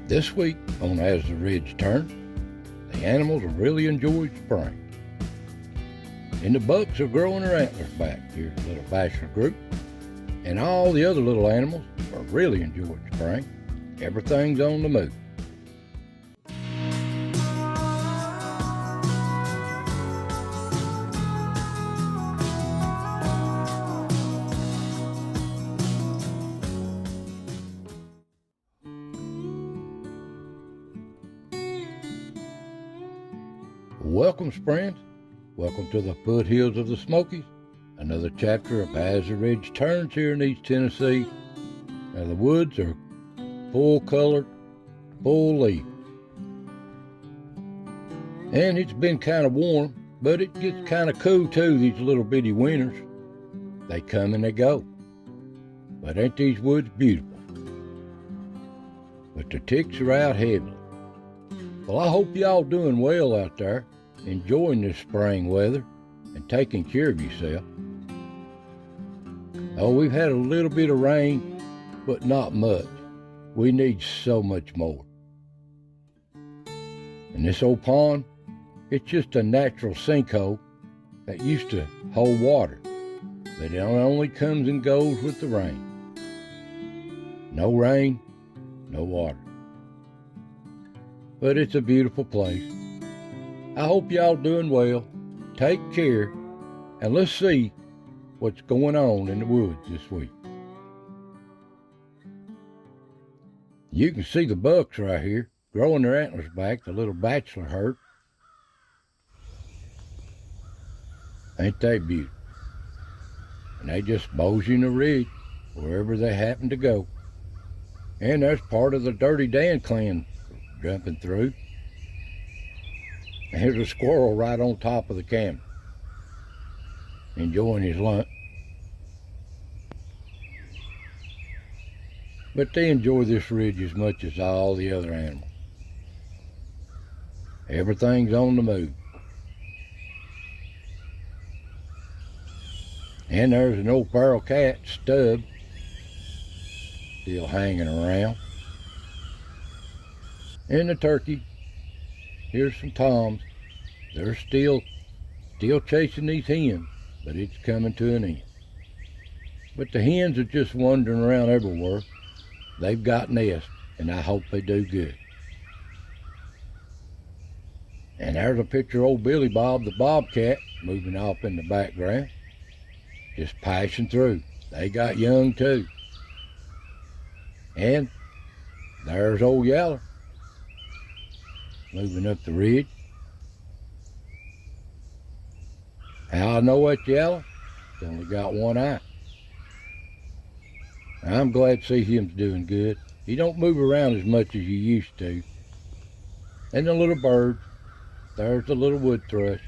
This week on As the Ridge Turns, the animals have really enjoyed spring. And the bucks are growing their antlers back, here's a little bachelor group. And all the other little animals are really enjoying spring. Everything's on the move. Welcome, friends. Welcome to the foothills of the Smokies. Another chapter of As the Ridge Turns here in East Tennessee. Now the woods are full colored, full leaf. And it's been kind of warm, but it gets kind of cool too, these little bitty winters. They come and they go. But ain't these woods beautiful? But the ticks are out heavily. Well, I hope y'all doing well out there, enjoying this spring weather and taking care of yourself. Oh, we've had a little bit of rain, but not much. We need so much more. And this old pond, it's just a natural sinkhole that used to hold water, but it only comes and goes with the rain. No rain, no water. But it's a beautiful place. I hope y'all doing well. Take care, and let's see what's going on in the woods this week. You can see the bucks right here, growing their antlers back, the little bachelor herd. Ain't they beautiful? And they just moseying the ridge wherever they happen to go. And there's part of the Dirty Dan clan jumping through. And here's a squirrel right on top of the camera, enjoying his lunch. But they enjoy this ridge as much as all the other animals. Everything's on the move. And there's an old feral cat, Stub, still hanging around. And the turkey. Here's some toms. They're still chasing these hens, but it's coming to an end. But the hens are just wandering around everywhere. They've got nests, and I hope they do good. And there's a picture of old Billy Bob, the bobcat, moving off in the background, just passing through. They got young too. And there's old Yeller, moving up the ridge. How I know it's Yeller? It's only got one eye. I'm glad to see him's doing good. He don't move around as much as he used to. And the little birds. There's the little wood thrush.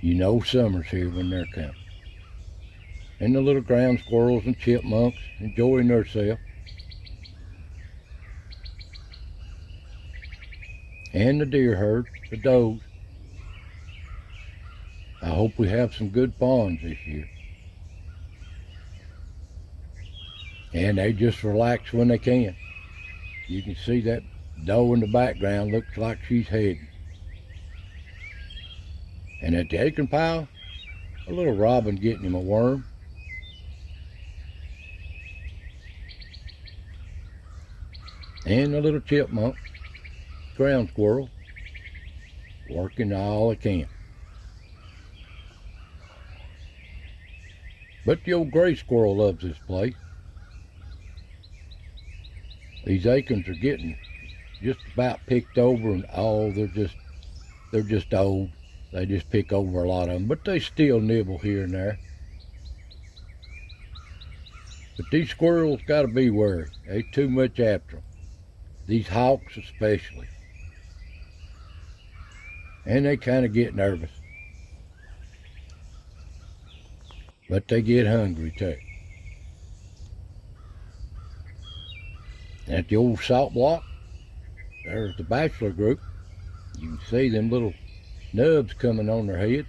You know summer's here when they're coming. And the little ground squirrels and chipmunks enjoying themselves. And the deer herd, the does. I hope we have some good fawns this year. And they just relax when they can. You can see that doe in the background looks like she's heading. And at the acorn pile, a little robin getting him a worm. And a little chipmunk, ground squirrel, working all they can. But the old gray squirrel loves this place. These acorns are getting just about picked over, and they're just old. They just pick over a lot of them, but they still nibble here and there. But these squirrels got to be wary. They too much after them. These hawks especially. And they kind of get nervous. But they get hungry too. At the old salt block, there's the bachelor group. You can see them little nubs coming on their head,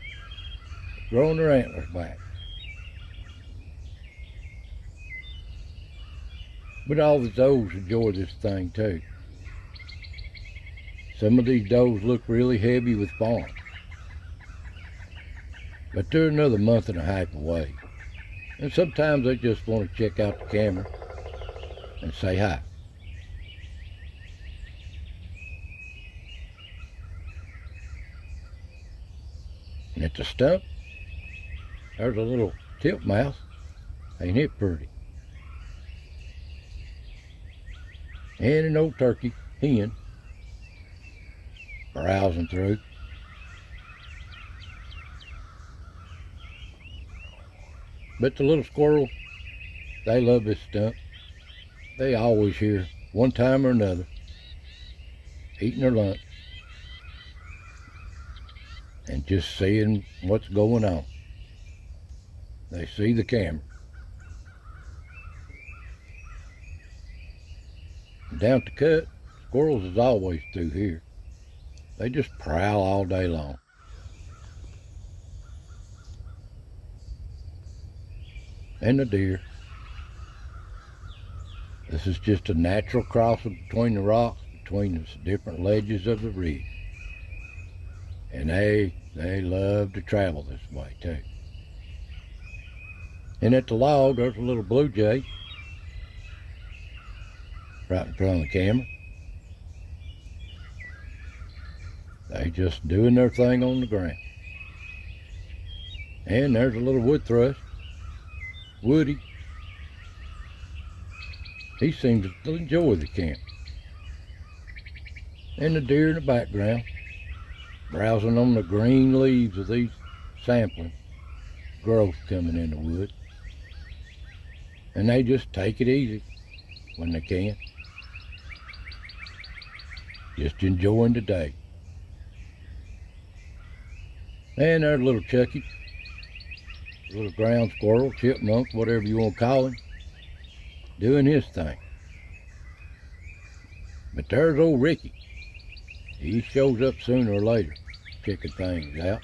growing their antlers back. But all the does enjoy this thing too. Some of these does look really heavy with fawn, but they're another month and a half away. And sometimes they just want to check out the camera and say hi. And at the stump, there's a little titmouse. Ain't it pretty? And an old turkey hen browsing through. But the little squirrels, they love this stump. They always here, one time or another, eating their lunch and just seeing what's going on. They see the camera. Down at the cut, squirrels is always through here. They just prowl all day long. And the deer. This is just a natural crossing between the rocks, between the different ledges of the ridge. And they love to travel this way too. And at the log, there's a little blue jay right in front of the camera. They just doing their thing on the ground. And there's a little wood thrush, Woody. He seems to enjoy the camp. And the deer in the background, browsing on the green leaves of these sampling growth coming in the wood. And they just take it easy when they can. Just enjoying the day. And there's little Chucky, little ground squirrel, chipmunk, whatever you want to call him, doing his thing. But there's old Ricky. He shows up sooner or later, checking things out.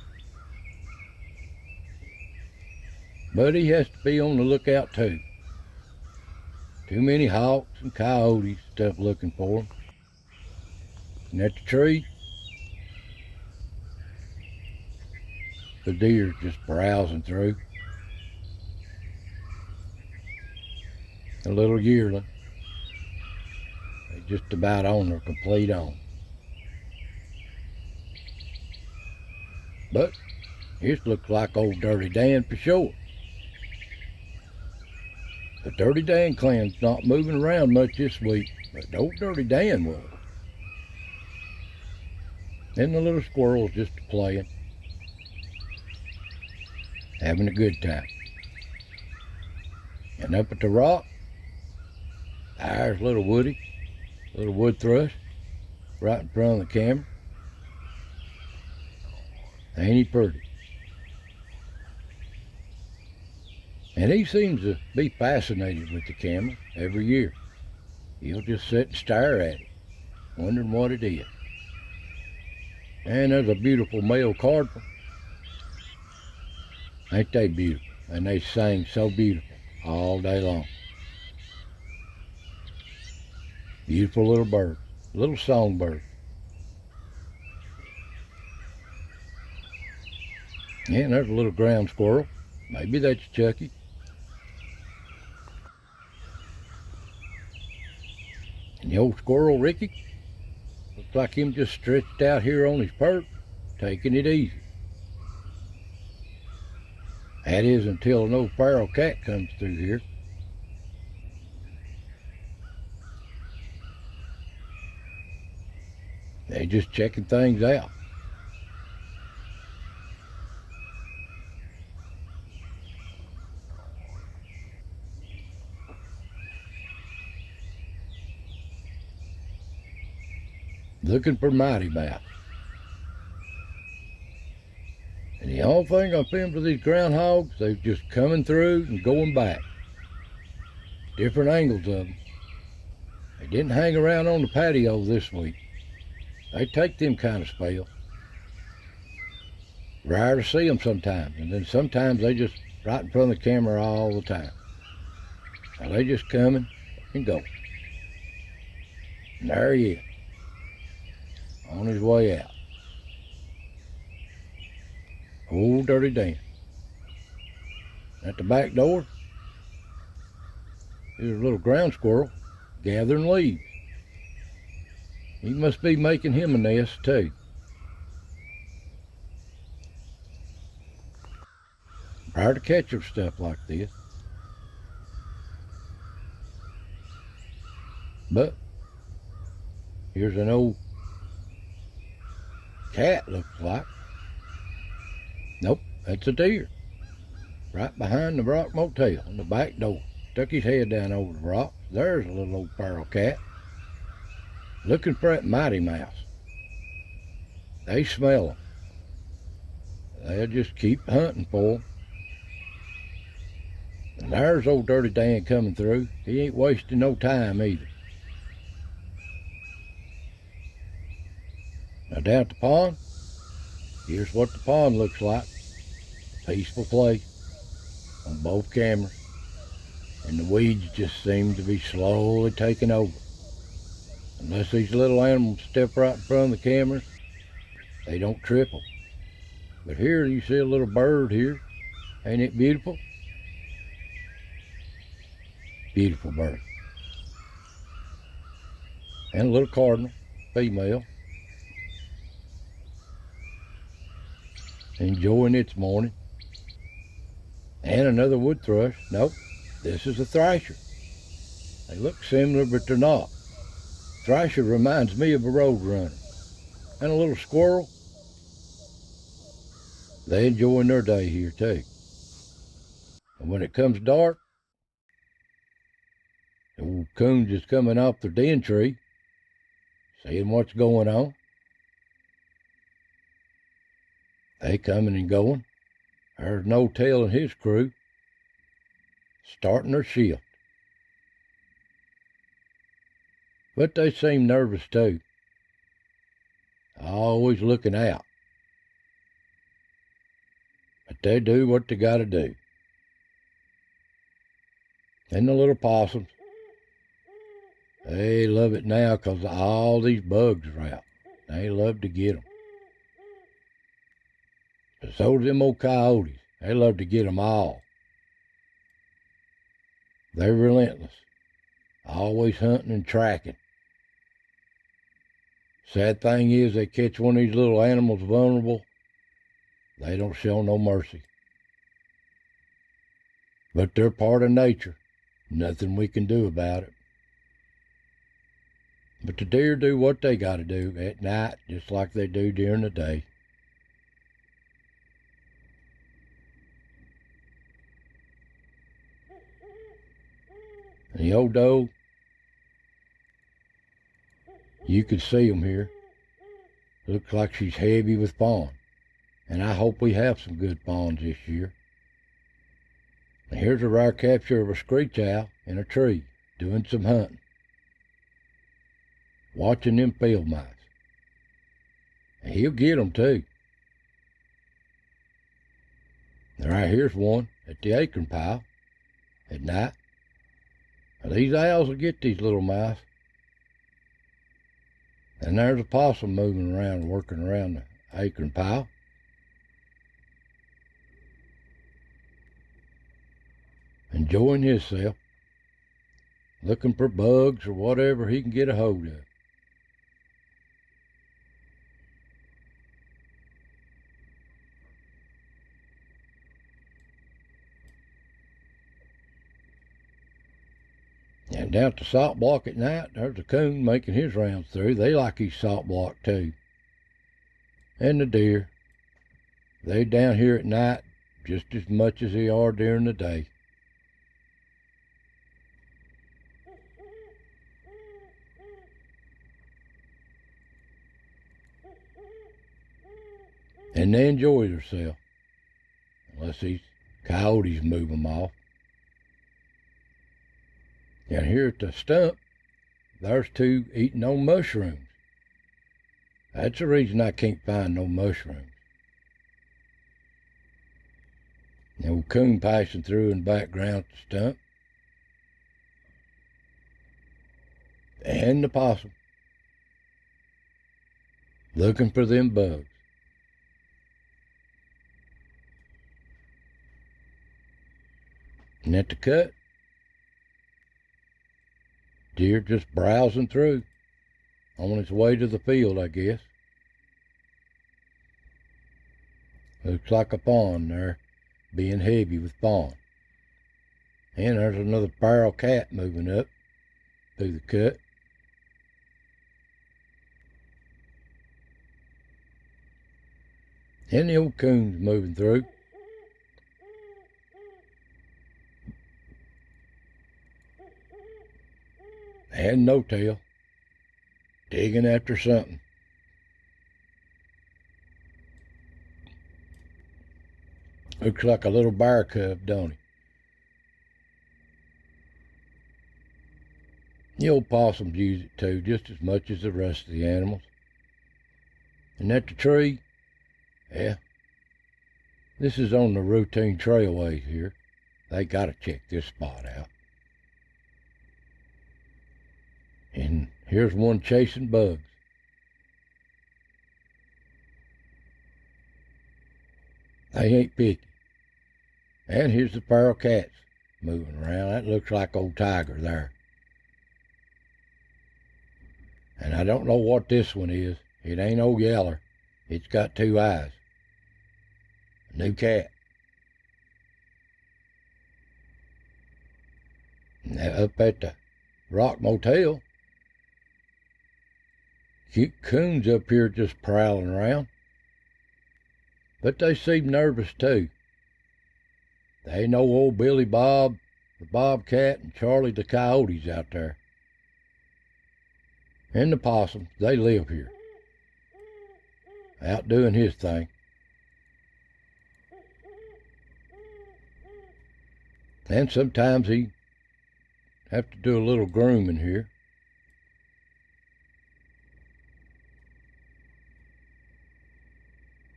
But he has to be on the lookout too. Too many hawks and coyotes stuff looking for him. And at the tree, the deer's just browsing through. A little yearling. They just about on their complete on. But this looks like old Dirty Dan for sure. The Dirty Dan clan's not moving around much this week, but old Dirty Dan was. And the little squirrels just playing, having a good time. And up at the rock, there's little Woody, little wood thrush, right in front of the camera. Ain't he pretty? And he seems to be fascinated with the camera every year. He'll just sit and stare at it, wondering what it is. And there's a beautiful male cardinal. Ain't they beautiful? And they sing so beautiful all day long. Beautiful little bird, little songbird. And there's a little ground squirrel. Maybe that's Chucky. And the old squirrel, Ricky, looks like him just stretched out here on his perch, taking it easy. That is until an old feral cat comes through here. They're just checking things out. Looking for mighty mouse. And the only thing I filmed with these groundhogs, they're just coming through and going back. Different angles of them. They didn't hang around on the patio this week. They take them kind of spells. Rare to see them sometimes, and then sometimes they just right in front of the camera all the time. Now they just coming and go. And there he is, on his way out. Old Dirty Dan. At the back door, there's a little ground squirrel gathering leaves. He must be making him a nest too. Hard to catch of stuff like this. But here's an old cat, looks like. Nope, that's a deer. Right behind the rock motel on the back door. Stuck his head down over the rock. There's a little old feral cat looking for that mighty mouse. They smell him. They'll just keep hunting for him. And there's old Dirty Dan coming through. He ain't wasting no time either. Now down at the pond, here's what the pond looks like. Peaceful place on both cameras. And the weeds just seem to be slowly taking over. Unless these little animals step right in front of the cameras, they don't trip them. But here you see a little bird here. Ain't it beautiful? Beautiful bird. And a little cardinal, female. Enjoying its morning. And another wood thrush. Nope, this is a thrasher. They look similar, but they're not. Thrasher reminds me of a road runner. And a little squirrel. They enjoying their day here too. And when it comes dark, the old coons is coming off their den tree, seeing what's going on. They coming and going. There's No Tail and his crew starting their shift. But they seem nervous too. Always looking out. But they do what they gotta do. And the little possums, they love it now because all these bugs are out. They love to get them. But so do them old coyotes. They love to get them all. They're relentless. Always hunting and tracking. Sad thing is, they catch one of these little animals vulnerable, they don't show no mercy. But they're part of nature. Nothing we can do about it. But the deer do what they gotta do at night, just like they do during the day. And the old doe, you could see them here. Looks like she's heavy with fawn. And I hope we have some good fawns this year. And here's a rare capture of a screech owl in a tree, doing some hunting. Watching them field mice. And he'll get them too. And right here's one at the acorn pile at night. Now these owls will get these little mice. And there's a possum moving around, working around the acorn pile. Enjoying himself. Looking for bugs or whatever he can get a hold of. And down at the salt block at night, there's a coon making his rounds through. They like his salt block too. And the deer. They down here at night just as much as they are during the day. And they enjoy themselves. Unless these coyotes move them off. And here at the stump, there's two eating on mushrooms. That's the reason I can't find no mushrooms. The old coon passing through in the background at the stump. and the possum, looking for them bugs. And at the cut, deer just browsing through, on its way to the field, I guess. Looks like a pond there, being heavy with fawn. And there's another feral cat moving up through the cut. And the old coon's moving through. And no tail, digging after something. Looks like a little bear cub, don't he? The old possums use it too, just as much as the rest of the animals. And at the tree, yeah, this is on the routine trailways here. They gotta check this spot out. And here's one chasing bugs. They ain't picky. And here's the feral cats moving around. That looks like old Tiger there. And I don't know what this one is. It ain't old Yeller. It's got two eyes. A new cat. And up at the Rock Motel, cute coons up here just prowling around. But they seem nervous too. They know old Billy Bob, the bobcat, and Charlie the coyote's out there. And the possum, they live here. Out doing his thing. And sometimes he have to do a little grooming here.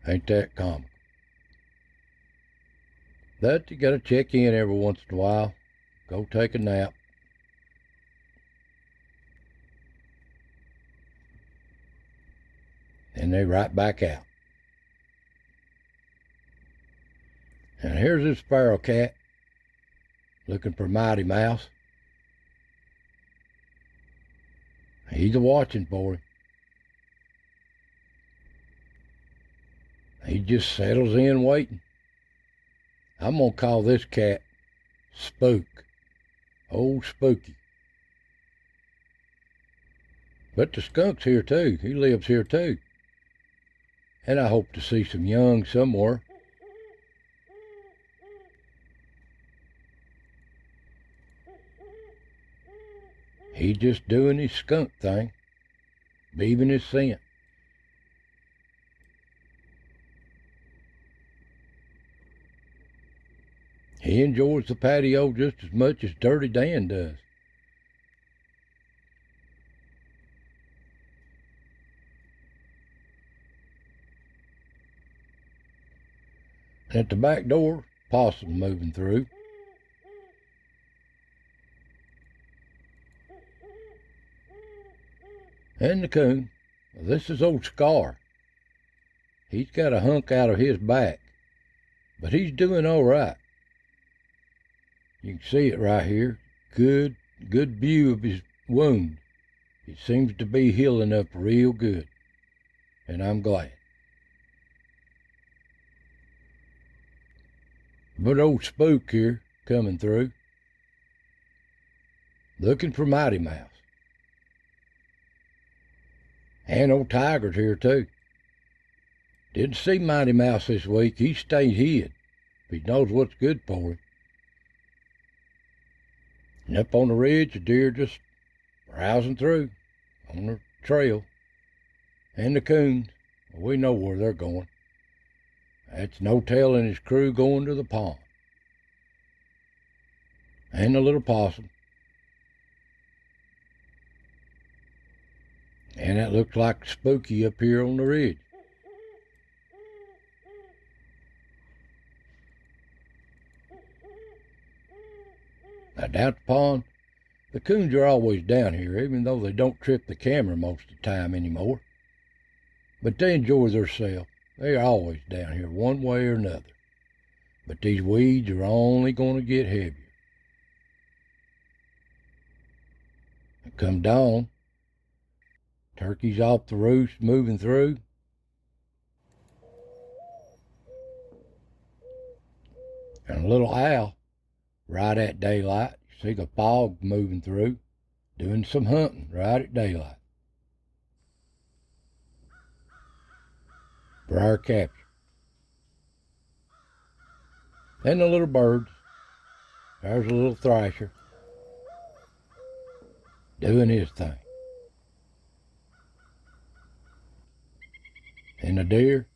Ain't that comical? But you gotta check in every once in a while. Go take a nap. And they right back out. And here's this feral cat looking for Mighty Mouse. He's a-watching for him. He just settles in waiting. I'm gonna call this cat Spook. Old Spooky. But the skunk's here too. He lives here too. And I hope to see some young somewhere. He's just doing his skunk thing, leaving his scent. He enjoys the patio just as much as Dirty Dan does. At the back door, possum moving through. And the coon. This is old Scar. He's got a hunk out of his back, but he's doing all right. You can see it right here. Good view of his wound. It seems to be healing up real good, and I'm glad. But old Spook here, coming through, looking for Mighty Mouse. And old Tiger's here too. Didn't see Mighty Mouse this week. He stayed hid. He knows what's good for him. And up on the ridge, the deer just browsing through on the trail. And the coons, we know where they're going. That's No Tail and his crew going to the pond. And the little possum. And that looks like Spooky up here on the ridge. Now down at the pond, The coons are always down here, even though they don't trip the camera most of the time anymore. But they enjoy themselves. They are always down here one way or another. But these weeds are only going to get heavier. Come dawn, turkeys off the roost moving through. And a little owl, right at daylight. You see the fog moving through, doing some hunting right at daylight. For our capture. And the little birds. There's a little thrasher doing his thing. And the deer,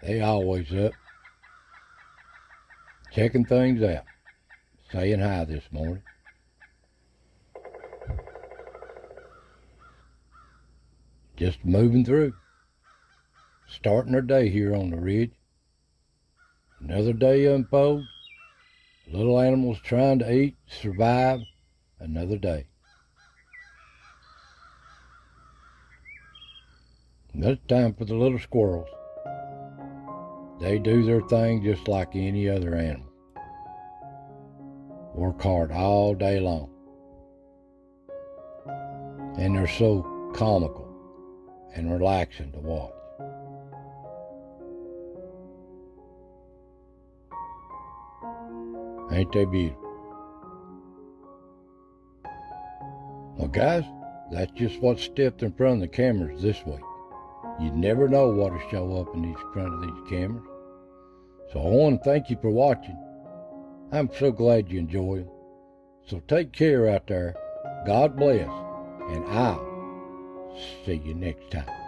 they always up, checking things out, saying hi this morning. Just moving through, starting their day here on the ridge. Another day unfolds, little animals trying to eat, survive another day. Now it's time for the little squirrels. They do their thing just like any other animal. Work hard all day long. And they're so comical and relaxing to watch. Ain't they beautiful? Well, guys, that's just what stepped in front of the cameras this week. You never know what'll show up in front of these cameras. So I want to thank you for watching. I'm so glad you enjoy them. So take care out there. God bless. And I'll see you next time.